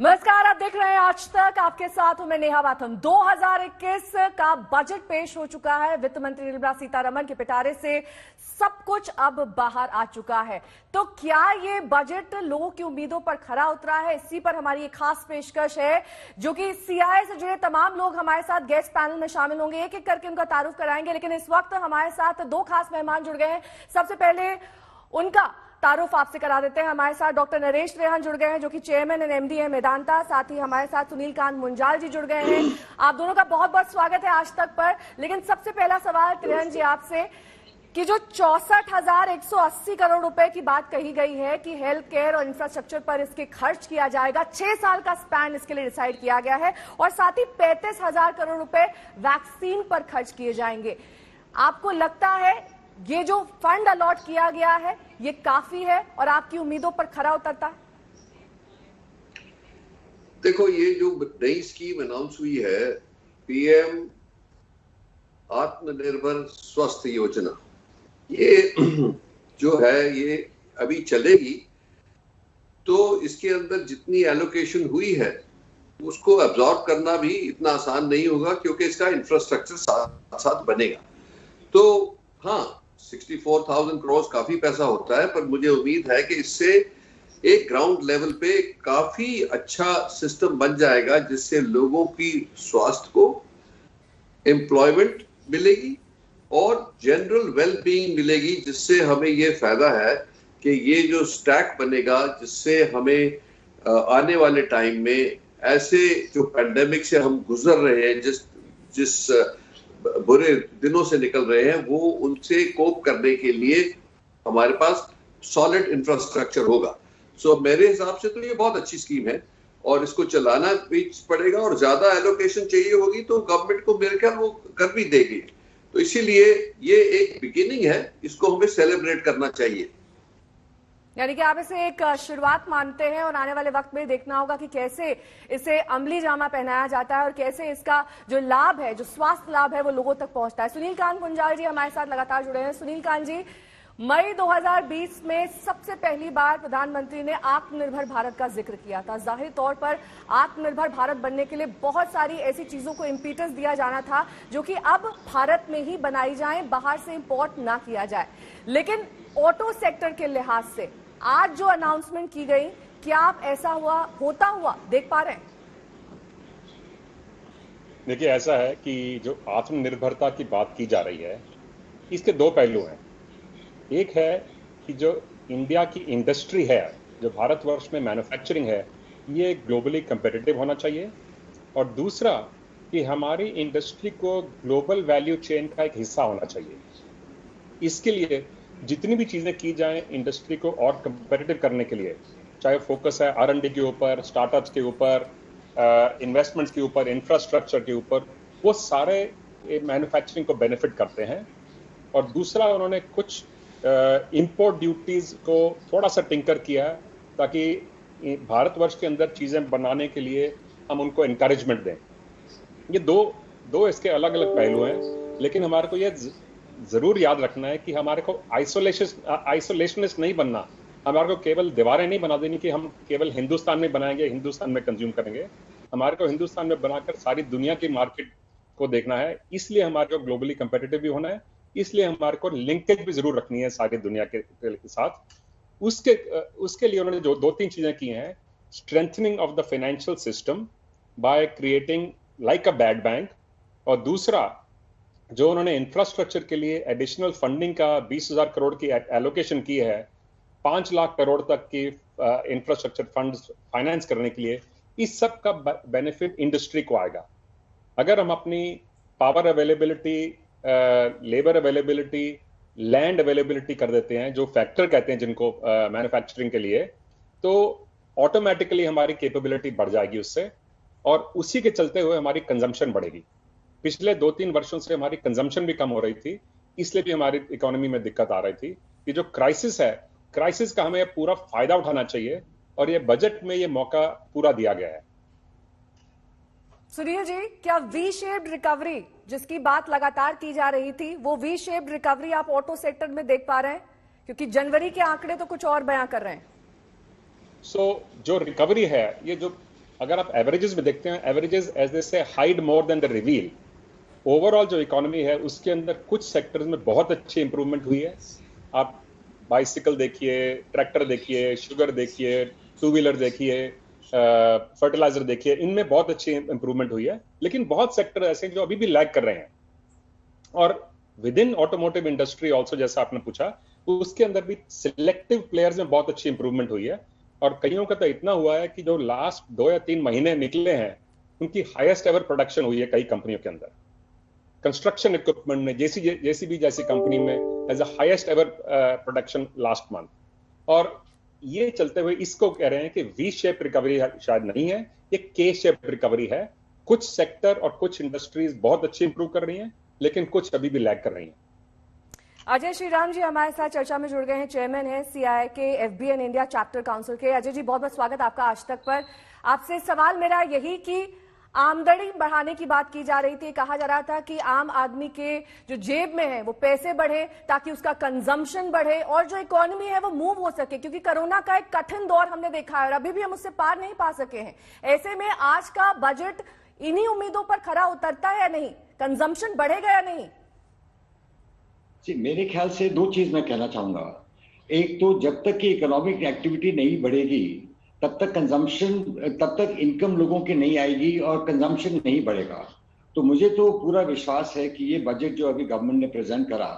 नमस्कार, आप देख रहे हैं आज तक। आपके साथ हूं मैं नेहा बाथम। 2021 का बजट पेश हो चुका है। वित्त मंत्री निर्मला सीतारमण के पिटारे से सब कुछ अब बाहर आ चुका है। तो क्या ये बजट लोगों की उम्मीदों पर खरा उतरा है? इसी पर हमारी एक खास पेशकश है, जो कि सीआईआई से जुड़े तमाम लोग हमारे साथ गेस्ट पैनल में शामिल होंगे, एक एक करके उनका तारुफ कराएंगे। लेकिन इस वक्त हमारे साथ दो खास मेहमान जुड़ गए हैं। सबसे पहले उनका तारुफ आपसे करा देते हैं। हमारे साथ डॉक्टर नरेश त्रेहन जुड़ गए हैं, जो कि चेयरमैन एंड एमडी है मेदांता। साथ ही हमारे साथ सुनील कांत मुंजाल जी जुड़ गए हैं। आप दोनों का बहुत बहुत स्वागत है आज तक पर। लेकिन सबसे पहला सवाल त्रेहन जी आपसे, कि जो 64,180 करोड़ रुपए की बात कही गई है कि हेल्थ केयर और इंफ्रास्ट्रक्चर पर इसके खर्च किया जाएगा, 6 साल का स्पैन इसके लिए डिसाइड किया गया है, और साथ ही 35,000 करोड़ रुपए वैक्सीन पर खर्च किए जाएंगे। आपको लगता है ये जो फंड अलॉट किया गया है ये काफी है और आपकी उम्मीदों पर खरा उतरता है? देखो, ये जो नई स्कीम अनाउंस हुई है, पीएम आत्मनिर्भर स्वस्थ योजना, ये जो है ये अभी चलेगी। तो इसके अंदर जितनी एलोकेशन हुई है उसको एब्जॉर्ब करना भी इतना आसान नहीं होगा, क्योंकि इसका इंफ्रास्ट्रक्चर साथ साथ बनेगा। तो हाँ, 64,000 करोड़ काफी पैसा होता है, पर मुझे उम्मीद है कि इससे एक ग्राउंड लेवल पे काफी अच्छा सिस्टम बन जाएगा, जिससे लोगों की स्वास्थ्य को एम्प्लॉयमेंट मिलेगी और जनरल वेलबीइंग मिलेगी, जिससे हमें ये फायदा है कि ये जो स्टैक बनेगा, जिससे हमें आने वाले टाइम में ऐसे जो पैंडेमिक से हम गुजर रहे हैं, जिस बुरे दिनों से निकल रहे हैं, वो उनसे कोप करने के लिए हमारे पास सॉलिड इंफ्रास्ट्रक्चर होगा। सो मेरे हिसाब से तो ये बहुत अच्छी स्कीम है और इसको चलाना भी पड़ेगा, और ज्यादा एलोकेशन चाहिए होगी तो गवर्नमेंट को मेरे ख्याल वो कर भी देगी। तो इसीलिए ये एक बिगिनिंग है, इसको हमें सेलिब्रेट करना चाहिए। यानी कि आप इसे एक शुरुआत मानते हैं और आने वाले वक्त में देखना होगा कि कैसे इसे अमली जामा पहनाया जाता है और कैसे इसका जो लाभ है, जो स्वास्थ्य लाभ है, वो लोगों तक पहुंचता है। सुनील कांत मुंजाल जी हमारे साथ लगातार जुड़े हैं। सुनील कांत जी, मई 2020 में सबसे पहली बार प्रधानमंत्री ने आत्मनिर्भर भारत का जिक्र किया था। जाहिर तौर पर आत्मनिर्भर भारत बनने के लिए बहुत सारी ऐसी चीजों को इम्पीटस दिया जाना था जो कि अब भारत में ही बनाई जाए, बाहर से इंपोर्ट ना किया जाए। लेकिन ऑटो सेक्टर के लिहाज से आज जो अनाउंसमेंट की गई, क्या आप ऐसा होता हुआ देख पा रहे हैं? देखिए, ऐसा है कि जो आत्मनिर्भरता की बात की जा रही है, इसके दो पहलू हैं। एक है कि जो इंडिया की इंडस्ट्री है, जो भारतवर्ष में मैन्युफैक्चरिंग है, ये ग्लोबली कंपेटिटिव होना चाहिए। और दूसरा कि हमारी इंडस्ट्री को ग्लोबल वैल्यू चेन का एक हिस्सा होना चाहिए। इसके लिए जितनी भी चीज़ें की जाएं इंडस्ट्री को और कंपेटिटिव करने के लिए, चाहे फोकस है R&D के ऊपर, स्टार्टअप्स के ऊपर, इन्वेस्टमेंट्स के ऊपर, इंफ्रास्ट्रक्चर के ऊपर, वो सारे मैन्युफैक्चरिंग को बेनिफिट करते हैं। और दूसरा, उन्होंने कुछ इंपोर्ट ड्यूटीज को थोड़ा सा टिंकर किया है, ताकि भारतवर्ष के अंदर चीज़ें बनाने के लिए हम उनको इनकरेजमेंट दें। ये दो इसके अलग अलग पहलू हैं, लेकिन हमारे को ये जरूर याद रखना है कि हमारे को आइसोलेशनिस्ट नहीं बनना। हमारे को केवल दीवारें नहीं बना देनी कि हम केवल हिंदुस्तान में बनाएंगे, हिंदुस्तान में कंज्यूम करेंगे। हमारे को हिंदुस्तान में बनाकर सारी दुनिया की मार्केट को देखना है। इसलिए हमारे को ग्लोबली कंपेटिटिव भी होना है, इसलिए हमारे को लिंकेज भी जरूर रखनी है सारी दुनिया के साथ। उसके लिए उन्होंने जो 2-3 चीजें की हैं, strengthening of the financial system by creating like a bad bank, और दूसरा जो उन्होंने इंफ्रास्ट्रक्चर के लिए एडिशनल फंडिंग का 20,000 करोड़ की एलोकेशन की है, 5 लाख करोड़ तक की इंफ्रास्ट्रक्चर फंड फाइनेंस करने के लिए। इस सब का बेनिफिट इंडस्ट्री को आएगा। अगर हम अपनी power availability, labour availability, land availability कर देते हैं, जो फैक्टर कहते हैं जिनको मैन्युफैक्चरिंग के लिए, तो ऑटोमेटिकली हमारी कैपेबिलिटी बढ़ जाएगी उससे, और उसी के चलते हुए हमारी कंजम्पशन बढ़ेगी। पिछले 2-3 वर्षों से हमारी कंजम्पशन भी कम हो रही थी, इसलिए भी हमारी इकोनॉमी में दिक्कत आ रही थी। ये जो क्राइसिस है, क्राइसिस का हमें पूरा फायदा उठाना चाहिए, और ये बजट में ये मौका पूरा दिया गया है। सुनील जी, क्या वी शेप्ड रिकवरी जिसकी बात लगातार की जा रही थी, वो वी शेप्ड रिकवरी आप ऑटो सेक्टर में देख पा रहे हैं? क्योंकि जनवरी के आंकड़े तो कुछ और बयां कर रहे हैं। जो रिकवरी है, ये जो अगर आप एवरेजेस में देखते हैं, एवरेजेस एज दे से hide more than the reveal. Overall जो इकोनॉमी है उसके अंदर कुछ सेक्टर्स में बहुत अच्छी इंप्रूवमेंट हुई है। आप बाइसिकल देखिए, ट्रैक्टर देखिए, शुगर देखिए, टू व्हीलर देखिए, फर्टिलाइजर देखिए, इनमें बहुत अच्छी इंप्रूवमेंट हुई है। लेकिन बहुत सेक्टर ऐसे हैं जो अभी भी लैग कर रहे हैं। और with in automotive industry also, जैसा आपने पूछा, उसके अंदर भी सिलेक्टिव प्लेयर्स में बहुत अच्छी इंप्रूवमेंट हुई है। और कईयों का तो इतना हुआ है कि जो लास्ट 2 या 3 महीने निकले हैं उनकी हाईएस्ट एवर प्रोडक्शन हुई है कई कंपनियों के अंदर। कंस्ट्रक्शन इक्विपमेंट में जेसीबी जैसी कंपनी में as a highest ever production last month. और ये चलते हुए इसको कह रहे हैं कि वी शेप रिकवरी शायद नहीं है, ये के शेप रिकवरी है। कुछ सेक्टर और कुछ इंडस्ट्रीज बहुत अच्छी इंप्रूव कर रही हैं, लेकिन कुछ अभी भी लैग कर रही हैं। अजय श्रीराम जी हमारे साथ चर्चा में जुड़ गए हैं, चेयरमैन है सीआईआई के एफबीएन इंडिया चैप्टर काउंसिल के। अजय जी, बहुत बहुत स्वागत आपका आज तक पर। आपसे सवाल मेरा यही कि आमदनी बढ़ाने की बात की जा रही थी, कहा जा रहा था कि आम आदमी के जो जेब में है वो पैसे बढ़े ताकि उसका कंजम्पशन बढ़े और जो इकोनॉमी है वो मूव हो सके, क्योंकि कोरोना का एक कठिन दौर हमने देखा है और अभी भी हम उससे पार नहीं पा सके हैं। ऐसे में आज का बजट इन्हीं उम्मीदों पर खरा उतरता है या नहीं? कंजम्पशन बढ़ेगा या नहीं? जी, मेरे ख्याल से 2 चीज मैं कहना चाहूंगा। एक तो जब तक कि इकोनॉमिक एक्टिविटी नहीं बढ़ेगी तब तक कंजम्पशन, तब तक इनकम लोगों की नहीं आएगी और कंजम्पशन नहीं बढ़ेगा। तो मुझे तो पूरा विश्वास है कि ये बजट जो अभी गवर्नमेंट ने प्रेजेंट करा,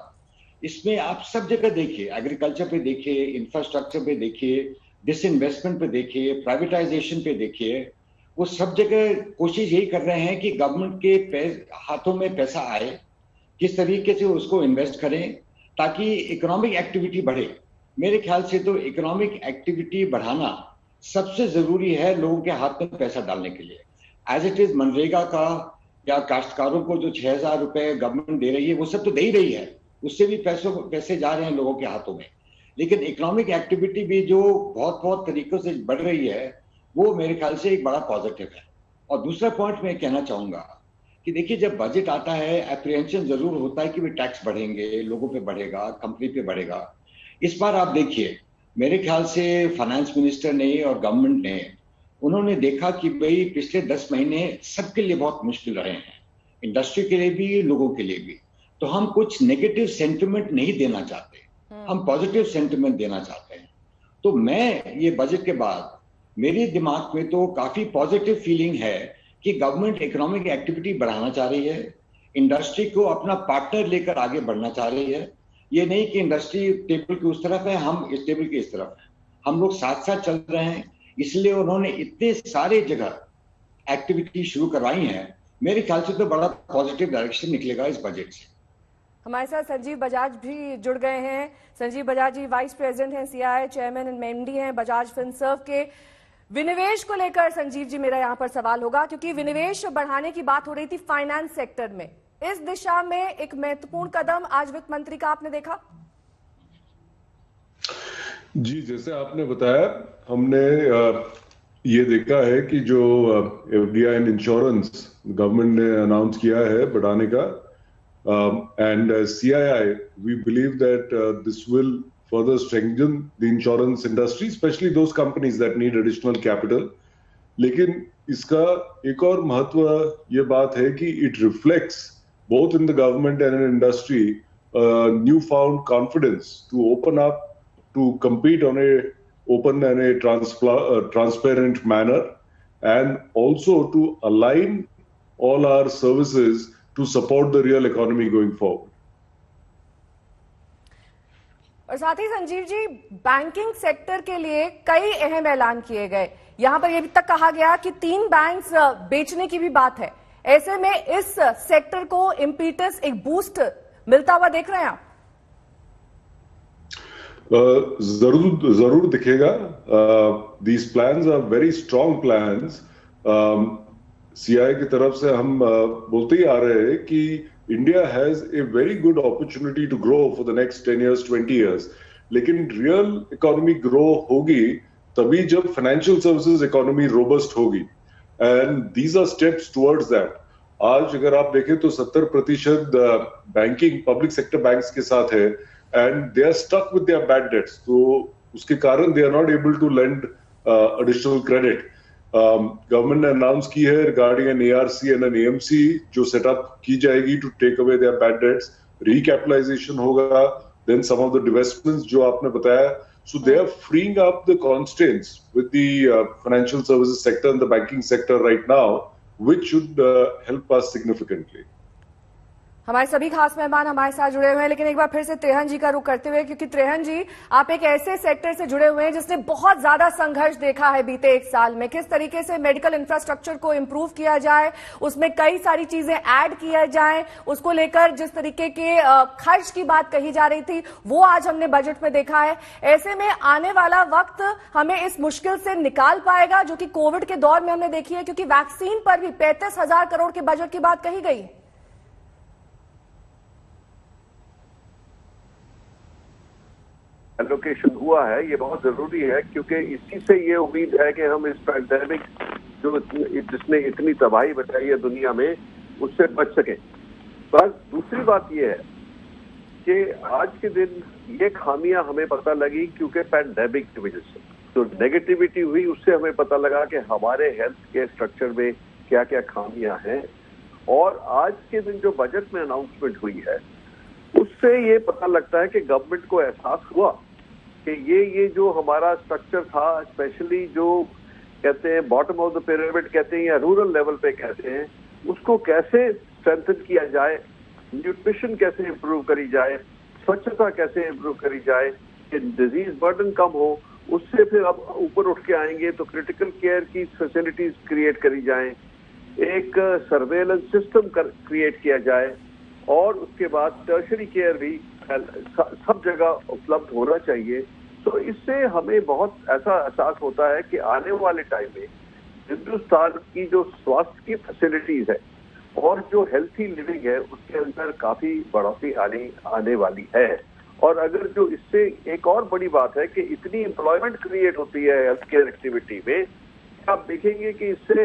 इसमें आप सब जगह देखिए, एग्रीकल्चर पे देखिए, इंफ्रास्ट्रक्चर पे देखिए, डिसइन्वेस्टमेंट पे देखिए, प्राइवेटाइजेशन पे देखिए, वो सब जगह कोशिश यही कर रहे हैं कि गवर्नमेंट के हाथों में पैसा आए, किस तरीके से उसको इन्वेस्ट करें ताकि इकोनॉमिक एक्टिविटी बढ़े। मेरे ख्याल से तो इकोनॉमिक एक्टिविटी बढ़ाना सबसे जरूरी है लोगों के हाथ में पैसा डालने के लिए। एज इट इज मनरेगा का या काश्तकारों को जो 6,000 रुपए गवर्नमेंट दे रही है वो सब तो दे ही रही है, उससे भी पैसे जा रहे हैं लोगों के हाथों में। लेकिन इकोनॉमिक एक्टिविटी भी जो बहुत बहुत तरीकों से बढ़ रही है वो मेरे ख्याल से एक बड़ा पॉजिटिव है। और दूसरा पॉइंट मैं कहना चाहूंगा कि देखिए, जब बजट आता है एप्रीहेंशन जरूर होता है कि भी टैक्स बढ़ेंगे, लोगों पे बढ़ेगा, कंपनी पे बढ़ेगा। इस बार आप देखिए, मेरे ख्याल से फाइनेंस मिनिस्टर ने और गवर्नमेंट ने, उन्होंने देखा कि भाई पिछले 10 महीने सबके लिए बहुत मुश्किल रहे हैं, इंडस्ट्री के लिए भी, लोगों के लिए भी। तो हम कुछ नेगेटिव सेंटिमेंट नहीं देना चाहते, हम पॉजिटिव सेंटिमेंट देना चाहते हैं। तो मैं ये बजट के बाद मेरे दिमाग में तो काफी पॉजिटिव फीलिंग है कि गवर्नमेंट इकोनॉमिक एक्टिविटी बढ़ाना चाह रही है, इंडस्ट्री को अपना पार्टनर लेकर आगे बढ़ना चाह रही है। ये नहीं कि इंडस्ट्री टेबल की उस तरफ है, हम इस टेबल की इस तरफ है, हम लोग साथ साथ चल रहे हैं। इसलिए उन्होंने इतने सारे जगह एक्टिविटी शुरू करवाई हैं। मेरे ख्याल से तो बड़ा पॉजिटिव डायरेक्शन निकलेगा इस बजट से। हमारे साथ संजीव बजाज भी जुड़ गए हैं। संजीव बजाज जी वाइस प्रेसिडेंट हैं सीआईआई, चेयरमैन एंड एमडी हैं बजाज फिनसर्व के। विनिवेश को लेकर संजीव जी मेरा यहां पर सवाल होगा, क्योंकि विनिवेश बढ़ाने की बात हो रही थी फाइनेंस सेक्टर में। इस दिशा में एक महत्वपूर्ण कदम आज वित्त मंत्री का आपने देखा? जी, जैसे आपने बताया, हमने ये देखा है कि जो एफडीआई एंड इंश्योरेंस गवर्नमेंट ने अनाउंस किया है बढ़ाने का, and CII we believe that this will further strengthen the insurance industry, especially those companies that need additional capital. लेकिन इसका एक और महत्व ये बात है कि it reflects both in the government and in industry newfound confidence to open up, to compete on a open and a transparent manner, and also to align all our services to support the real economy going forward. और साथ ही Sanjeev ji, banking sector के लिए कई अहम ऐलान किए गए। यहां पर यह भी तक कहा गया कि 3 बैंक्स बेचने की भी बात है। ऐसे में इस सेक्टर को इम्पीटस, एक बूस्ट मिलता हुआ देख रहे हैं आप? जरूर दिखेगा। These plans are very strong plans. CII की तरफ से हम बोलते ही आ रहे हैं कि India has a very good opportunity to grow for the next 10 years, 20 years. लेकिन real economy grow होगी तभी जब financial services economy robust होगी. And these are steps towards that. आज अगर आप देखें तो 70% बैंकिंग पब्लिक सेक्टर बैंक्स के साथ है, and they are stuck with their bad debts. तो उसके कारण they are not able to lend additional credit. Government ने अनाउंस की है regarding an ARC and an AMC जो सेटअप की जाएगी to take away their bad debts, recapitalisation होगा, then some of the divestments जो आपने बताया. So they are freeing up the constraints with the financial services sector and the banking sector right now, which should help us significantly. हमारे सभी खास मेहमान हमारे साथ जुड़े हुए हैं, लेकिन एक बार फिर से त्रेहन जी का रुख करते हुए, क्योंकि त्रेहन जी आप एक ऐसे सेक्टर से जुड़े हुए हैं जिसने बहुत ज्यादा संघर्ष देखा है बीते एक साल में. किस तरीके से मेडिकल इंफ्रास्ट्रक्चर को इंप्रूव किया जाए, उसमें कई सारी चीजें ऐड किया जाए, उसको लेकर जिस तरीके के खर्च की बात कही जा रही थी वो आज हमने बजट में देखा है. ऐसे में आने वाला वक्त हमें इस मुश्किल से निकाल पाएगा जो कि कोविड के दौर में हमने देखी है, क्योंकि वैक्सीन पर भी 35,000 करोड़ के बजट की बात कही गई. एलोकेशन हुआ है, ये बहुत जरूरी है, क्योंकि इसी से ये उम्मीद है कि हम इस पैंडेमिक जो जिसने इतनी तबाही मचाई है दुनिया में उससे बच सकें. बस दूसरी बात ये है कि आज के दिन ये खामियां हमें पता लगी क्योंकि पैंडेमिक की वजह से जो नेगेटिविटी हुई उससे हमें पता लगा कि हमारे हेल्थ के स्ट्रक्चर में क्या क्या खामियां हैं. और आज के दिन जो बजट में अनाउंसमेंट हुई है उससे ये पता लगता है कि गवर्नमेंट को एहसास हुआ कि ये जो हमारा स्ट्रक्चर था, स्पेशली जो कहते हैं बॉटम ऑफ द पिरामिड कहते हैं या रूरल लेवल पे कहते हैं, उसको कैसे स्ट्रेंथन किया जाए, न्यूट्रिशन कैसे इंप्रूव करी जाए, स्वच्छता कैसे इंप्रूव करी जाए कि डिजीज बर्डन कम हो. उससे फिर अब ऊपर उठ के आएंगे तो क्रिटिकल केयर की फैसिलिटीज क्रिएट करी जाए, एक सर्वेलेंस सिस्टम क्रिएट किया जाए और उसके बाद टर्शरी केयर भी सब जगह उपलब्ध होना चाहिए. तो इससे हमें बहुत ऐसा एहसास होता है कि आने वाले टाइम में हिंदुस्तान की जो स्वास्थ्य की फैसिलिटीज है और जो हेल्थी लिविंग है उसके अंदर काफी बढ़ोतरी आने वाली है. और अगर जो इससे एक और बड़ी बात है कि इतनी एम्प्लॉयमेंट क्रिएट होती है हेल्थ केयर एक्टिविटी में, आप देखेंगे कि इससे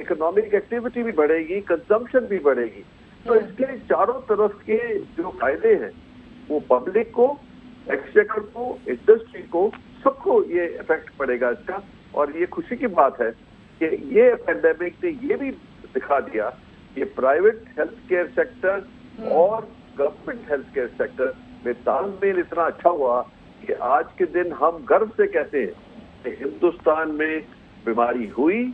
इकोनॉमिक एक्टिविटी भी बढ़ेगी, कंजम्पशन भी बढ़ेगी. तो इसके चारों तरफ के जो फायदे हैं वो पब्लिक को, एक्सचेकर को, इंडस्ट्री को, सबको ये इफेक्ट पड़ेगा इसका. और ये खुशी की बात है कि ये पैंडेमिक ने ये भी दिखा दिया कि प्राइवेट हेल्थ केयर सेक्टर और गवर्नमेंट हेल्थ केयर सेक्टर में तालमेल इतना अच्छा हुआ कि आज के दिन हम गर्व से कहते हैं कि हिंदुस्तान में बीमारी हुई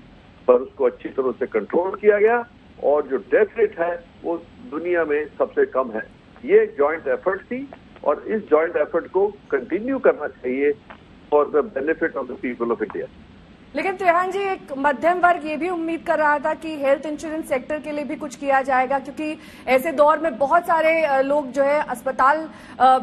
पर उसको अच्छी तरह से कंट्रोल किया गया और जो डेथ रेट है वो दुनिया में सबसे कम है. ये जॉइंट एफर्ट थी और इस जॉइंट एफर्ट को कंटिन्यू करना चाहिए for the benefit of the people of India. लेकिन त्रेहन जी, एक मध्यम वर्ग ये भी उम्मीद कर रहा था कि हेल्थ इंश्योरेंस सेक्टर के लिए भी कुछ किया जाएगा, क्योंकि ऐसे दौर में बहुत सारे लोग जो है अस्पताल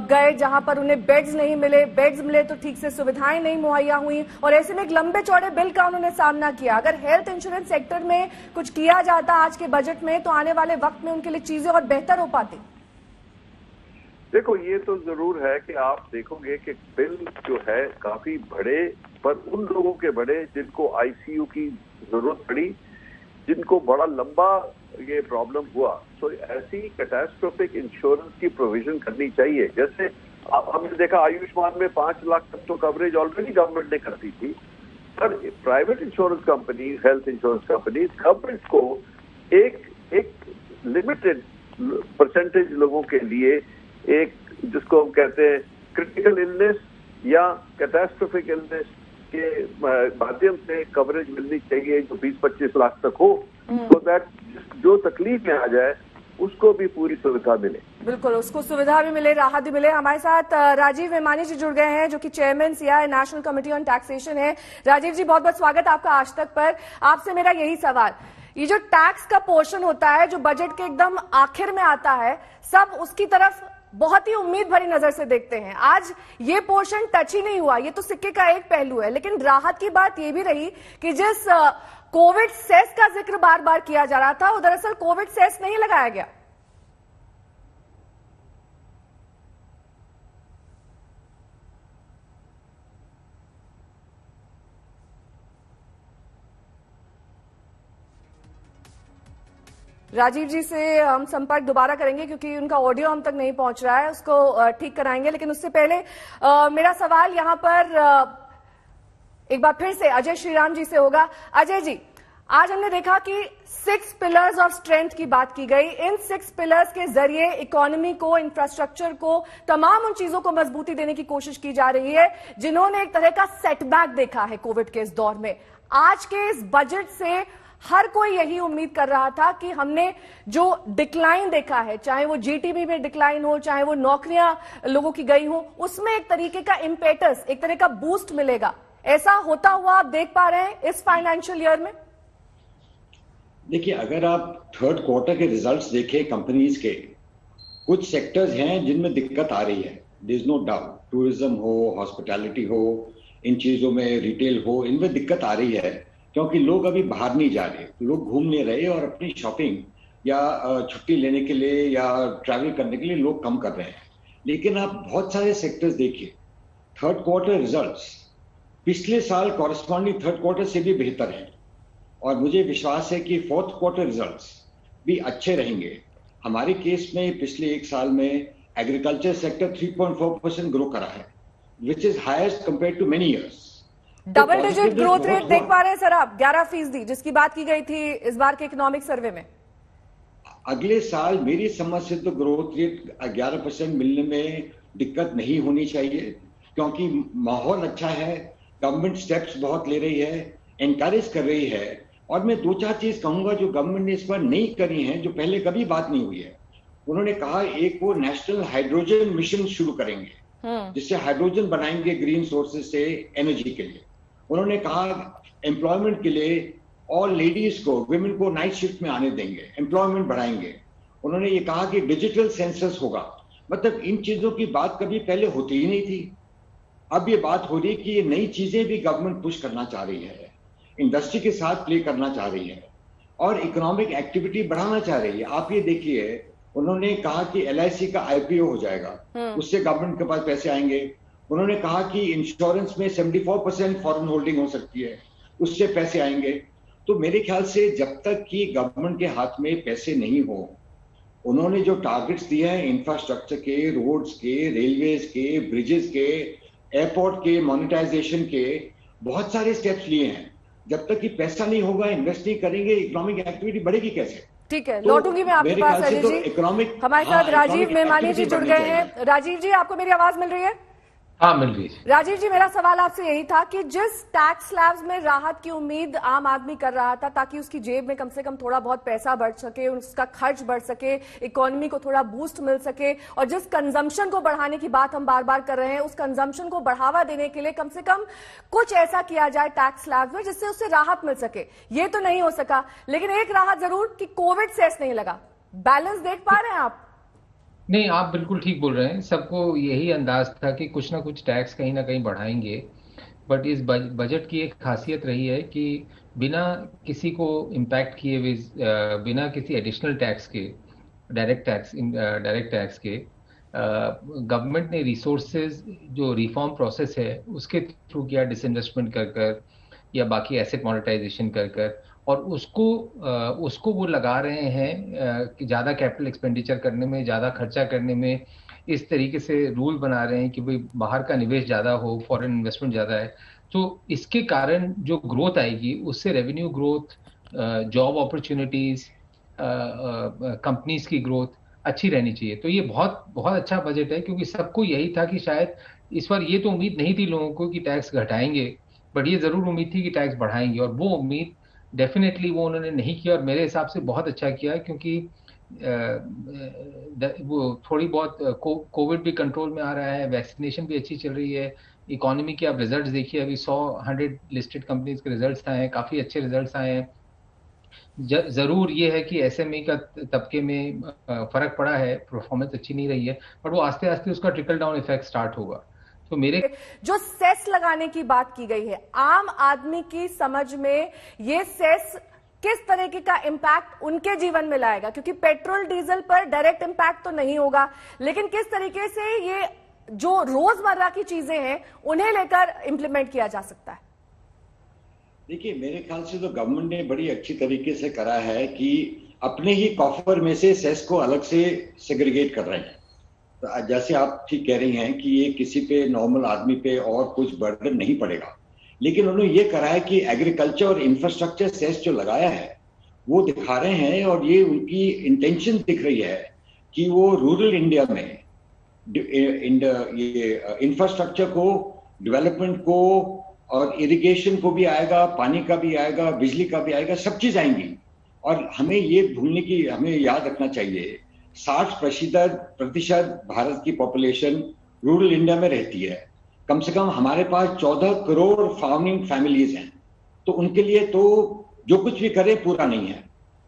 गए जहां पर उन्हें बेड्स नहीं मिले, बेड्स मिले तो ठीक से सुविधाएं नहीं मुहैया हुई और ऐसे में एक लंबे चौड़े बिल का उन्होंने सामना किया. अगर हेल्थ इंश्योरेंस सेक्टर में कुछ किया जाता आज के बजट में तो आने वाले वक्त में उनके लिए चीजें और बेहतर हो पाती. देखो, ये तो जरूर है कि आप देखोगे कि बिल जो है काफी बड़े, पर उन लोगों के बड़े जिनको आईसीयू की जरूरत पड़ी, जिनको बड़ा लंबा ये प्रॉब्लम हुआ. तो ऐसी कैटास्ट्रोफिक इंश्योरेंस की प्रोविजन करनी चाहिए. जैसे हमने देखा आयुष्मान में 5 लाख तक तो कवरेज ऑलरेडी गवर्नमेंट ने कर दी थी, पर private insurance company, health insurance company government को एक लिमिटेड परसेंटेज लोगों के लिए एक जिसको हम कहते हैं क्रिटिकल इलनेस या कैटास्ट्रोफिक इलनेस के माध्यम से कवरेज मिलनी चाहिए जो 20-25 लाख तक हो, तो दैट जो तकलीफ में आ जाए उसको भी पूरी सुविधा मिले. बिल्कुल, उसको सुविधा भी मिले, राहत भी मिले. हमारे साथ राजीव वेमानी जी जुड़ गए हैं जो कि chairman CI national committee on taxation है. राजीव जी, बहुत बहुत स्वागत आपका आज तक पर. आपसे मेरा यही सवाल, ये जो टैक्स का पोर्शन होता है जो बजट के एकदम आखिर में आता है, सब उसकी तरफ बहुत ही उम्मीद भरी नजर से देखते हैं. आज ये पोर्शन टच ही नहीं हुआ. ये तो सिक्के का एक पहलू है, लेकिन राहत की बात ये भी रही कि जिस कोविड सेस का जिक्र बार बार किया जा रहा था वो दरअसल कोविड सेस नहीं लगाया गया. राजीव जी से हम संपर्क दोबारा करेंगे क्योंकि उनका ऑडियो हम तक नहीं पहुंच रहा है, उसको ठीक कराएंगे. लेकिन उससे पहले मेरा सवाल यहाँ पर एक बार फिर से अजय श्रीराम जी से होगा। अजय जी, आज हमने देखा कि 6 पिलर्स ऑफ स्ट्रेंथ की बात की गई। इन 6 पिलर्स के जरिए इकोनॉमी को, इंफ्रास्ट्रक्चर को, तमाम उन चीजों को मजबूती देने की कोशिश की जा रही है जिन्होंने एक तरह का सेटबैक देखा है कोविड के इस दौर में। आज के इस बजट से हर कोई यही उम्मीद कर रहा था कि हमने जो डिक्लाइन देखा है, चाहे वो जीटीबी में डिक्लाइन हो, चाहे वो नौकरियां लोगों की गई हो, उसमें एक तरीके का इम्पेटस, एक तरह का बूस्ट मिलेगा। ऐसा होता हुआ आप देख पा रहे हैं इस फाइनेंशियल ईयर में? देखिए, अगर आप थर्ड क्वार्टर के रिजल्ट्स देखें कंपनीज के, कुछ सेक्टर्स हैं जिनमें दिक्कत आ रही है, there is no doubt. Tourism हो, हॉस्पिटैलिटी हो, इन चीजों में, रिटेल हो, इनमें दिक्कत आ रही है क्योंकि लोग अभी बाहर नहीं जा रहे, लोग घूम नहीं रहे और अपनी शॉपिंग या छुट्टी लेने के लिए या ट्रैवल करने के लिए लोग कम कर रहे हैं। लेकिन आप बहुत सारे सेक्टर्स देखिए, थर्ड क्वार्टर रिजल्ट्स पिछले साल कॉरेस्पॉन्डिंग थर्ड क्वार्टर से भी बेहतर है और मुझे विश्वास है कि फोर्थ क्वार्टर रिजल्ट्स भी अच्छे रहेंगे। हमारे केस में पिछले एक साल में एग्रीकल्चर सेक्टर 3.4% ग्रो करा है, which is highest compare to many years. Double digit growth rate देख पा रहे हैं सर आप, 11% जिसकी बात की गई थी इस बार के इकोनॉमिक सर्वे में। अगले साल मेरी समझ से तो ग्रोथ रेट 11% मिलने में दिक्कत नहीं होनी चाहिए क्योंकि माहौल अच्छा है, गवर्नमेंट स्टेप्स बहुत ले रही है, एनकरेज कर रही है। और मैं 2-4 चीज कहूंगा जो गवर्नमेंट ने इस बार नहीं करी है, जो पहले कभी बात नहीं हुई है। उन्होंने कहा एक वो नेशनल हाइड्रोजन मिशन शुरू करेंगे जिससे हाइड्रोजन बनाएंगे ग्रीन सोर्सेज से एनर्जी के लिए। उन्होंने कहा एम्प्लॉयमेंट के लिए ऑल लेडीज को, विमेन को नाइट शिफ्ट में आने देंगे, एम्प्लॉयमेंट बढ़ाएंगे। उन्होंने ये कहा कि डिजिटल सेंसस होगा। मतलब इन चीजों की बात कभी पहले होती ही नहीं थी। अब ये बात हो रही है कि ये नई चीजें भी गवर्नमेंट पुश करना चाह रही है, इंडस्ट्री के साथ प्ले करना चाह रही है और इकोनॉमिक एक्टिविटी बढ़ाना चाह रही है। आप ये देखिए, उन्होंने कहा कि LIC का IPO हो जाएगा, उससे गवर्नमेंट के पास पैसे आएंगे। उन्होंने कहा कि इंश्योरेंस में 74% फॉरेन होल्डिंग हो सकती है, उससे पैसे आएंगे। तो मेरे ख्याल से जब तक कि गवर्नमेंट के हाथ में पैसे नहीं हो, उन्होंने जो टारगेट्स दिए हैं इंफ्रास्ट्रक्चर के, रोड्स के, रेलवेज के, ब्रिजेस के, एयरपोर्ट के, मोनेटाइजेशन के, बहुत सारे स्टेप्स लिए हैं। जब तक कि पैसा नहीं होगा, इन्वेस्ट नहीं करेंगे, इकोनॉमिक एक्टिविटी बढ़ेगी कैसे? ठीक है, लौटूंगी मैं आपके पास अजय जी। हमारे साथ राजीव मेमानी जी जुड़ गए हैं। राजीव जी, आपको मेरी आवाज मिल रही है? हाँ, मिल रही है। राजीव जी, मेरा सवाल आपसे यही था कि जिस टैक्स स्लैब्स में राहत की उम्मीद आम आदमी कर रहा था ताकि उसकी जेब में कम से कम थोड़ा बहुत पैसा बढ़ सके, उसका खर्च बढ़ सके, इकोनॉमी को थोड़ा बूस्ट मिल सके, और जिस कंजम्पशन को बढ़ाने की बात हम बार बार कर रहे हैं, उस कंजम्पशन को बढ़ावा देने के लिए कम से कम कुछ ऐसा किया जाए टैक्स स्लैब्स में जिससे उससे राहत मिल सके। ये तो नहीं हो सका, लेकिन एक राहत जरूर कि कोविड सेस नहीं लगा। बैलेंस देख पा रहे हैं आप? नहीं, आप बिल्कुल ठीक बोल रहे हैं। सबको यही अंदाज था कि कुछ ना कुछ टैक्स कहीं ना कहीं बढ़ाएंगे, बट इस बजट की एक खासियत रही है कि बिना किसी को इम्पैक्ट किए हुए, बिना किसी एडिशनल टैक्स के, डायरेक्ट टैक्स के, गवर्नमेंट ने रिसोर्सेज जो रिफॉर्म प्रोसेस है उसके थ्रू किया, डिसइन्वेस्टमेंट कर या बाकी एसेट मोनेटाइजेशन कर और उसको वो लगा रहे हैं कि ज़्यादा कैपिटल एक्सपेंडिचर करने में, ज़्यादा खर्चा करने में। इस तरीके से रूल बना रहे हैं कि भाई बाहर का निवेश ज़्यादा हो, फॉरेन इन्वेस्टमेंट ज़्यादा है। तो इसके कारण जो ग्रोथ आएगी उससे revenue growth, job opportunities, companies की ग्रोथ अच्छी रहनी चाहिए। तो ये बहुत बहुत अच्छा बजट है क्योंकि सबको यही था कि शायद इस बार ये तो उम्मीद नहीं थी लोगों को कि टैक्स घटाएंगे, बट ये ज़रूर उम्मीद थी कि टैक्स बढ़ाएंगे, और वो उम्मीद डेफिनेटली वो उन्होंने नहीं किया और मेरे हिसाब से बहुत अच्छा किया क्योंकि वो थोड़ी बहुत कोविड भी कंट्रोल में आ रहा है, वैक्सीनेशन भी अच्छी चल रही है, इकोनॉमी के आप रिजल्ट्स देखिए, अभी 100 लिस्टेड कंपनीज के रिजल्ट्स आए हैं, काफ़ी अच्छे रिजल्ट्स आए हैं। जरूर ये है कि SME का तबके में फर्क पड़ा है, परफॉर्मेंस अच्छी नहीं रही है, पर वो आस्ते आस्ते उसका ट्रिकल डाउन इफेक्ट स्टार्ट होगा। तो मेरे जो सेस लगाने की बात की गई है, आम आदमी की समझ में ये सेस किस तरीके का इंपैक्ट उनके जीवन में लाएगा? क्योंकि पेट्रोल डीजल पर डायरेक्ट इंपैक्ट तो नहीं होगा, लेकिन किस तरीके से ये जो रोजमर्रा की चीजें हैं उन्हें लेकर इंप्लीमेंट किया जा सकता है? देखिए, मेरे ख्याल से तो गवर्नमेंट ने बड़ी अच्छी तरीके से करा है कि अपने ही कॉफर में से सेस को अलग से सेग्रीगेट कर रहे हैं। तो जैसे आप ठीक कह रही हैं कि ये किसी पे, नॉर्मल आदमी पे और कुछ बर्डन नहीं पड़ेगा। लेकिन उन्होंने ये करा है कि एग्रीकल्चर और इंफ्रास्ट्रक्चर सेस जो लगाया है वो दिखा रहे हैं, और ये उनकी इंटेंशन दिख रही है कि वो रूरल इंडिया में ये इंफ्रास्ट्रक्चर को, डेवलपमेंट को और इरिगेशन को भी आएगा, पानी का भी आएगा, बिजली का भी आएगा, सब चीज आएंगी। और हमें याद रखना चाहिए 60% भारत की पॉपुलेशन रूरल इंडिया में रहती है। कम से कम हमारे पास 14 करोड़ फार्मिंग फैमिलीज हैं, तो उनके लिए तो जो कुछ भी करे पूरा नहीं है।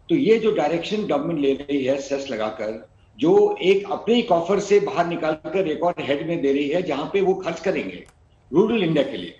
तो ये जो डायरेक्शन गवर्नमेंट ले रही है सेस लगाकर, जो एक अपने कॉफर से बाहर निकालकर एक और हेड में दे रही है जहां पे वो खर्च करेंगे रूरल इंडिया के लिए,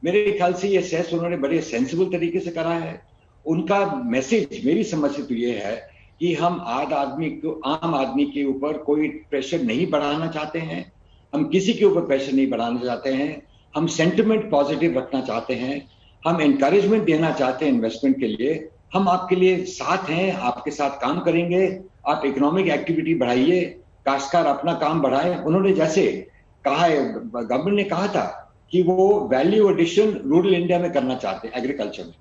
मेरे ख्याल से ये सेस उन्होंने बड़े सेंसिबल तरीके से करा है। उनका मैसेज मेरी समझ से तो ये है कि हम आम आदमी के ऊपर कोई प्रेशर नहीं बढ़ाना चाहते हैं, हम किसी के ऊपर प्रेशर नहीं बढ़ाना चाहते हैं, हम सेंटिमेंट पॉजिटिव रखना चाहते हैं, हम एनकरेजमेंट देना चाहते हैं इन्वेस्टमेंट के लिए। हम आपके लिए साथ हैं, आपके साथ काम करेंगे, आप इकोनॉमिक एक्टिविटी बढ़ाइए, काश्तकार अपना काम बढ़ाए। उन्होंने जैसे कहा है, गवर्नमेंट ने कहा था कि वो वैल्यू एडिशन रूरल इंडिया में करना चाहते हैं, एग्रीकल्चर में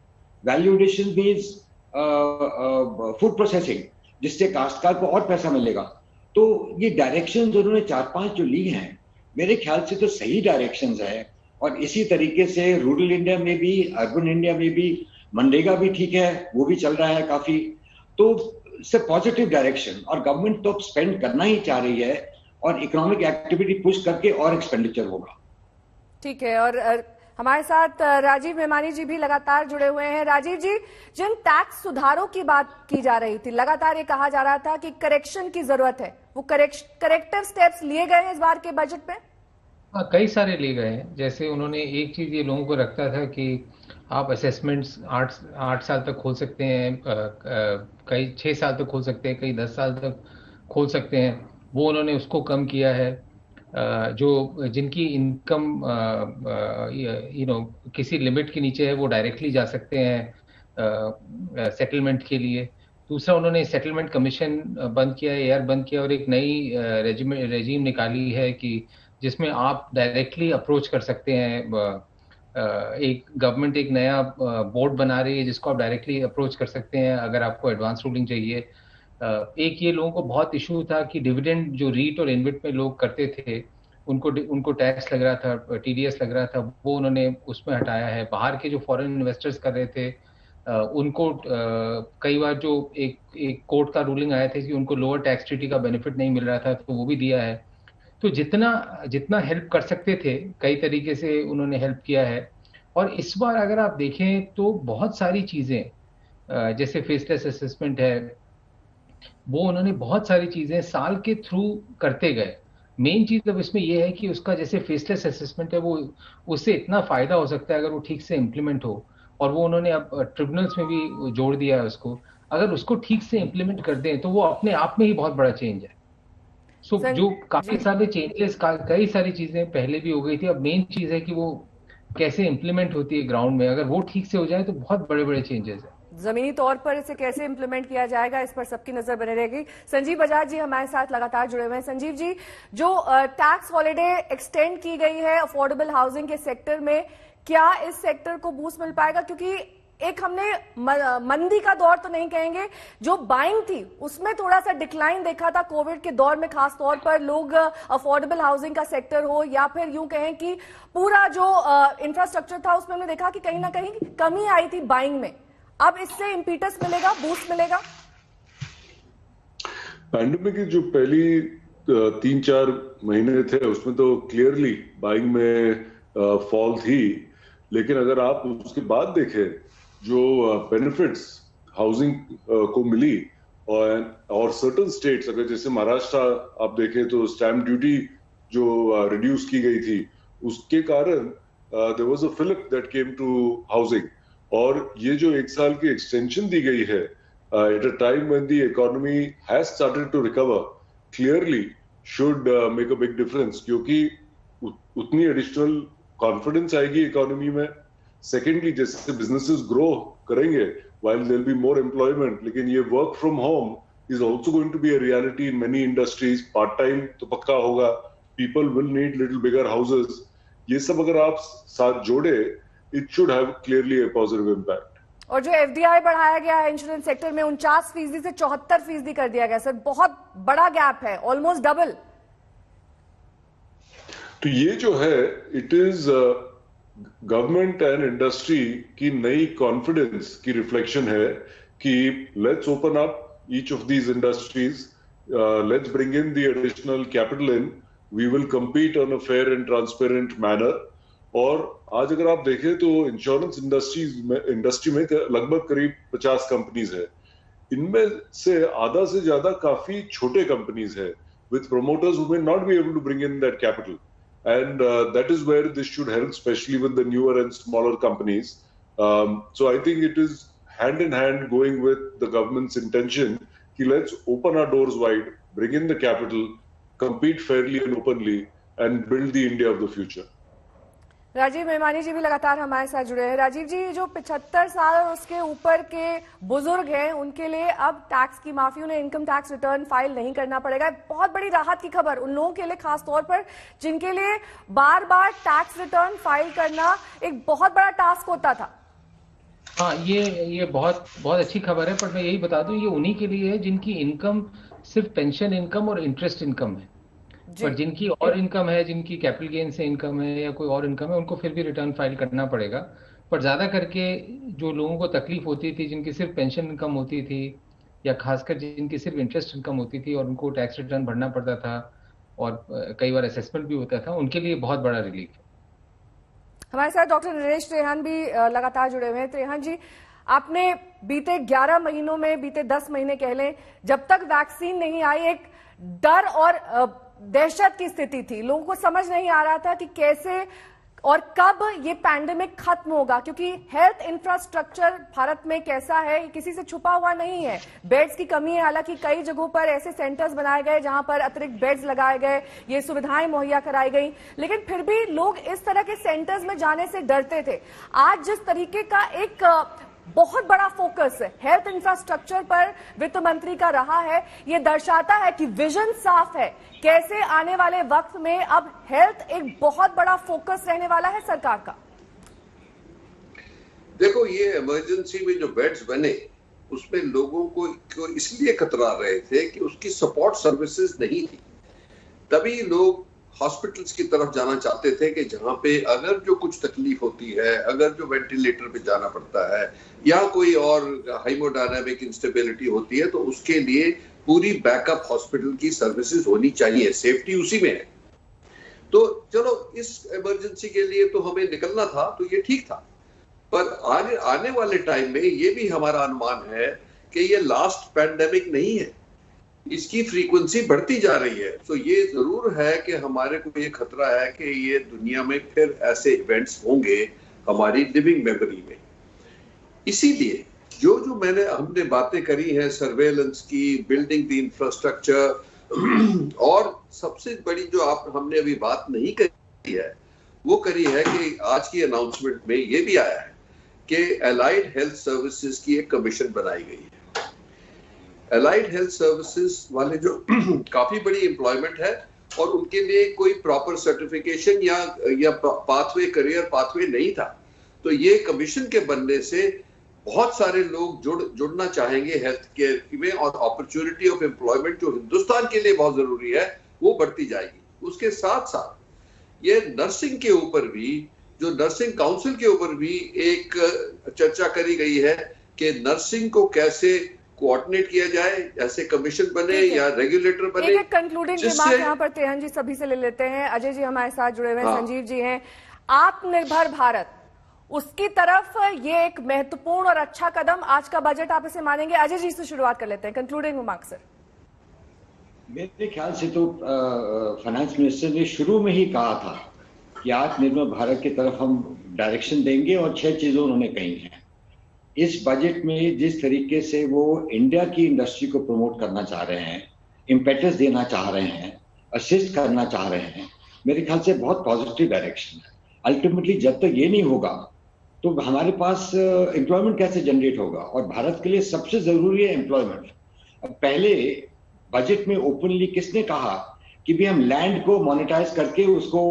value addition means food processing, जिससे काश्तकार को और पैसा मिलेगा। तो ये डायरेक्शन उन्होंने 4-5 जो ली हैं, मेरे ख्याल से तो सही डायरेक्शंस है। और इसी तरीके से रूरल इंडिया में भी, अर्बन इंडिया में भी मनरेगा भी ठीक है, वो भी चल रहा है काफी। तो इससे पॉजिटिव डायरेक्शन, और गवर्नमेंट तो स्पेंड करना ही चाह रही है और इकोनॉमिक एक्टिविटी पुश करके और एक्सपेंडिचर होगा। ठीक है, और हमारे साथ राजीव मेमानी जी भी लगातार जुड़े हुए हैं। राजीव जी, जिन टैक्स सुधारों की बात की जा रही थी, लगातार ये कहा जा रहा था कि करेक्शन की जरूरत है, वो करेक्टिव स्टेप्स लिए गए हैं इस बार के बजट में? हाँ, कई सारे लिए गए हैं। जैसे उन्होंने एक चीज ये लोगों को रखता था कि आप असेसमेंट्स 8 साल तक खोल सकते हैं, कई 6 साल तक खोल सकते हैं, कई 10 साल तक खोल सकते हैं, वो उन्होंने उसको कम किया है। जो जिनकी इनकम किसी लिमिट के नीचे है वो डायरेक्टली जा सकते हैं सेटलमेंट के लिए। दूसरा, उन्होंने सेटलमेंट कमीशन बंद किया है, एआर बंद किया, और एक नई रेजिम निकाली है कि जिसमें आप डायरेक्टली अप्रोच कर सकते हैं। एक गवर्नमेंट एक नया बोर्ड बना रही है जिसको आप डायरेक्टली अप्रोच कर सकते हैं अगर आपको एडवांस रूलिंग चाहिए। एक ये लोगों को बहुत इशू था कि डिविडेंड जो रीट और इनविट में लोग करते थे, उनको टैक्स लग रहा था, टीडीएस लग रहा था, वो उन्होंने उसमें हटाया है। बाहर के जो फॉरेन इन्वेस्टर्स कर रहे थे, उनको कई बार जो एक कोर्ट का रूलिंग आया था कि उनको लोअर टैक्स ट्रीटी का बेनिफिट नहीं मिल रहा था, तो वो भी दिया है। तो जितना हेल्प कर सकते थे, कई तरीके से उन्होंने हेल्प किया है। और इस बार अगर आप देखें तो बहुत सारी चीजें, जैसे फेसलेस असेसमेंट है, वो उन्होंने बहुत सारी चीजें साल के थ्रू करते गए। मेन चीज अब इसमें यह है कि उसका जैसे फेसलेस असेसमेंट है, वो उससे इतना फायदा हो सकता है अगर वो ठीक से इम्प्लीमेंट हो, और वो उन्होंने अब ट्रिब्यूनल्स में भी जोड़ दिया है उसको। अगर उसको ठीक से इम्प्लीमेंट कर दें तो वो अपने आप में ही बहुत बड़ा चेंज है। सो जो काफी सारे चेंजेस, कई सारी चीजें पहले भी हो गई थी, अब मेन चीज है कि वो कैसे इम्प्लीमेंट होती है ग्राउंड में। अगर वो ठीक से हो जाए तो बहुत बड़े बड़े चेंजेस है। जमीनी तौर पर इसे कैसे इंप्लीमेंट किया जाएगा, इस पर सबकी नजर बनी रहेगी। संजीव बजाज जी हमारे साथ लगातार जुड़े हुए हैं। संजीव जी, जो टैक्स हॉलिडे एक्सटेंड की गई है अफोर्डेबल हाउसिंग के सेक्टर में, क्या इस सेक्टर को बूस्ट मिल पाएगा? क्योंकि एक हमने मंदी का दौर तो नहीं कहेंगे, जो बाइंग थी उसमें थोड़ा सा डिक्लाइन देखा था कोविड के दौर में, खास तौर पर लोग अफोर्डेबल हाउसिंग का सेक्टर हो या फिर यूं कहें कि पूरा जो इंफ्रास्ट्रक्चर था उसमें हमने देखा कि कहीं ना कहीं कमी आई थी बाइंग में। अब इससे इम्पीटस मिलेगा, बूस्ट मिलेगा? पैंडेमिक की जो पहली 3-4 महीने थे उसमें तो क्लियरली बाइंग में फॉल थी, लेकिन अगर आप उसके बाद देखें जो बेनिफिट्स हाउसिंग को मिली, और सर्टेन स्टेट्स, अगर जैसे महाराष्ट्र आप देखें तो स्टैम्प ड्यूटी जो रिड्यूस की गई थी, उसके कारण there was a fillip that came to housing. और ये जो 1 साल की एक्सटेंशन दी गई है at a time when the economy has started to recover, clearly should make a big difference, क्योंकि उतनी एडिशनल कॉन्फिडेंस आएगी इकोनॉमी में। सेकेंडली, जैसे बिजनेसेस ग्रो करेंगे, while there'll be more employment, लेकिन ये work from home is also going to be a reality in many industries. Part time तो पक्का होगा, people will need little bigger houses. ये सब अगर आप साथ जोड़े, it should have clearly a positive impact. और जो FDI बढ़ाया गया है इंश्योरेंस सेक्टर में 49% से 74% कर दिया गया सर, बहुत बड़ा गैप है, ऑलमोस्ट डबल। तो ये जो है it is government and industry की नई कॉन्फिडेंस की रिफ्लेक्शन है कि let's open up each of these industries, let's bring in the additional capital in, we will compete on a fair and transparent manner. और आज अगर आप देखें तो इंश्योरेंस इंडस्ट्री में लगभग करीब 50 कंपनीज है, इनमें से आधा से ज्यादा काफी छोटे कंपनीज है with promoters who may not be able to bring in that capital, and that is where this should help, especially with the newer and smaller companies. So I think it is hand in hand going with the government's intention कि let's open our doors wide, bring in the capital, compete fairly and openly, and build the India of the future. Rajiv मेहमानी जी भी लगातार हमारे साथ जुड़े हैं। राजीव जी, जो 75 साल और उसके ऊपर के बुजुर्ग हैं उनके लिए अब टैक्स की माफी, उन्हें इनकम टैक्स रिटर्न फाइल नहीं करना पड़ेगा। बहुत बड़ी राहत की खबर उन लोगों के लिए, खासतौर पर जिनके लिए बार बार टैक्स रिटर्न फाइल करना एक बहुत बड़ा टास्क होता था। हाँ, ये बहुत बहुत अच्छी खबर है, पर मैं यही बता दूं ये उन्हीं के लिए है जिनकी इनकम सिर्फ पेंशन इनकम और इंटरेस्ट इनकम है। पर जिनकी और इनकम है, जिनकी कैपिटल गेन से इनकम है या कोई और इनकम है, उनको फिर भी रिटर्न फाइल करना पड़ेगा। पर ज्यादा करके जो लोगों को तकलीफ होती थी, जिनकी सिर्फ पेंशन इनकम होती थी या खासकर जिनकी सिर्फ इंटरेस्ट इनकम होती थी और उनको टैक्स रिटर्न भरना पड़ता था और कई बार असेसमेंट भी होता था, उनके लिए बहुत बड़ा रिलीफ है। हमारे साथ डॉक्टर नरेश त्रेहान भी लगातार जुड़े हुए हैं। त्रेहान जी, आपने बीते 11 महीनों में, बीते 10 महीने कह लें, जब तक वैक्सीन नहीं आई, एक डर और दहशत की स्थिति थी। लोगों को समझ नहीं आ रहा था कि कैसे और कब ये पैंडेमिक खत्म होगा, क्योंकि हेल्थ इंफ्रास्ट्रक्चर भारत में कैसा है किसी से छुपा हुआ नहीं है। बेड्स की कमी है, हालांकि कई जगहों पर ऐसे सेंटर्स बनाए गए जहां पर अतिरिक्त बेड्स लगाए गए, ये सुविधाएं मुहैया कराई गई, लेकिन फिर भी लोग इस तरह के सेंटर्स में जाने से डरते थे। आज जिस तरीके का एक बहुत बड़ा फोकस हेल्थ इंफ्रास्ट्रक्चर पर वित्त मंत्री का रहा है, ये दर्शाता है कि विजन साफ है कैसे आने वाले वक्त में अब हेल्थ एक बहुत बड़ा फोकस रहने वाला है सरकार का। देखो, ये इमरजेंसी में जो बेड्स बने उसमें लोगों को इसलिए कतरा रहे थे कि उसकी सपोर्ट सर्विसेज नहीं थी। तभी लोग हॉस्पिटल्स की तरफ जाना चाहते थे कि जहां पे अगर जो कुछ तकलीफ होती है, अगर जो वेंटिलेटर पे जाना पड़ता है या कोई और हाइमोडायनामिक इंस्टेबिलिटी होती है, तो उसके लिए पूरी बैकअप हॉस्पिटल की सर्विसेज होनी चाहिए। सेफ्टी उसी में है। तो चलो, इस इमरजेंसी के लिए तो हमें निकलना था, तो ये ठीक था। पर आने वाले टाइम में ये भी हमारा अनुमान है कि ये लास्ट पैंडेमिक नहीं है, इसकी फ्रीक्वेंसी बढ़ती जा रही है। तो ये जरूर है कि हमारे को ये खतरा है कि ये दुनिया में फिर ऐसे इवेंट्स होंगे हमारी लिविंग मेमोरी में। इसीलिए जो हमने बातें करी हैं सर्वेलेंस की, बिल्डिंग द इंफ्रास्ट्रक्चर, और सबसे बड़ी जो हमने अभी बात नहीं करी है वो करी है कि आज की अनाउंसमेंट में ये भी आया है कि एलाइड हेल्थ सर्विसेज की एक कमीशन बनाई गई है। एलाइड हेल्थ सर्विसेज वाले जो काफी बड़ी एम्प्लॉयमेंट है और उनके लिए कोई प्रॉपर सर्टिफिकेशन या पाथवे, करियर पाथवे नहीं था। तो ये कमीशन के बनने से बहुत सारे लोग जुड़ना चाहेंगे हेल्थ केयर में, और अपॉर्चुनिटी ऑफ एम्प्लॉयमेंट जो हिंदुस्तान के लिए बहुत जरूरी है वो बढ़ती जाएगी। उसके साथ साथ ये नर्सिंग के ऊपर भी, जो नर्सिंग काउंसिल के ऊपर भी एक चर्चा करी गई है कि नर्सिंग को कैसे कोऑर्डिनेट किया जाए, ऐसे कमीशन बने या रेगुलेटर बने। एक कंक्लूडिंग रिमार्क यहाँ पर त्रेहन जी सभी से ले लेते हैं। अजय जी हमारे साथ जुड़े हुए हैं, संजीव जी हैं। आत्मनिर्भर भारत, उसकी तरफ ये एक महत्वपूर्ण और अच्छा कदम आज का बजट, आप इसे मानेंगे? अजय जी से शुरुआत कर लेते हैं, कंक्लूडिंग रिमार्क सर। मेरे ख्याल से तो फाइनेंस मिनिस्टर ने शुरू में ही कहा था कि आत्मनिर्भर भारत की तरफ हम डायरेक्शन देंगे, और 6 चीजें उन्होंने कही हैं। इस बजट में जिस तरीके से वो इंडिया की इंडस्ट्री को प्रमोट करना चाह रहे हैं, इम्पेटस देना चाह रहे हैं, असिस्ट करना चाह रहे हैं, मेरे ख्याल से बहुत पॉजिटिव डायरेक्शन है। अल्टीमेटली जब तक ये नहीं होगा तो हमारे पास एम्प्लॉयमेंट कैसे जनरेट होगा, और भारत के लिए सबसे जरूरी है एम्प्लॉयमेंट। पहले बजट में ओपनली किसने कहा कि भी हम लैंड को मोनेटाइज करके उसको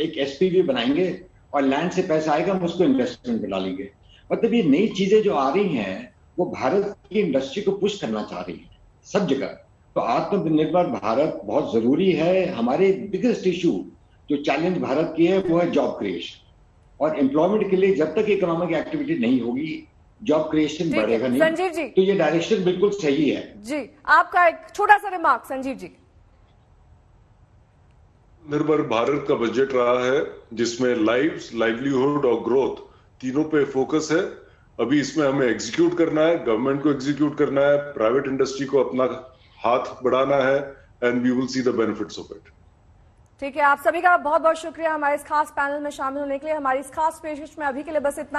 एक एसपीवी बनाएंगे और लैंड से पैसा आएगा, हम उसको इन्वेस्टमेंट में डालेंगे। मतलब ये नई चीजें जो आ रही हैं वो भारत की इंडस्ट्री को पुश करना चाह रही है सब जगह। तो आत्मनिर्भर भारत बहुत जरूरी है। हमारे बिगेस्ट इशू जो चैलेंज भारत की है वो है जॉब क्रिएशन और एम्प्लॉयमेंट के लिए जब तक इकोनॉमिक एक्टिविटी नहीं होगी जॉब क्रिएशन बढ़ेगा नहीं। संजीव जी, तो ये डायरेक्शन बिल्कुल सही है जी। आपका एक छोटा सा रिमार्क संजीव जी। निर्भर भारत का बजट रहा है जिसमें लाइव्स, लाइवलीहुड और ग्रोथ तीनों पे फोकस है। अभी इसमें हमें एग्जीक्यूट करना है, गवर्नमेंट को एग्जीक्यूट करना है, प्राइवेट इंडस्ट्री को अपना हाथ बढ़ाना है and we will see the benefits of it. ठीक है, आप सभी का बहुत बहुत शुक्रिया हमारे इस खास पैनल में शामिल होने के लिए। हमारी इस खास पेशकश में अभी के लिए बस इतना ही।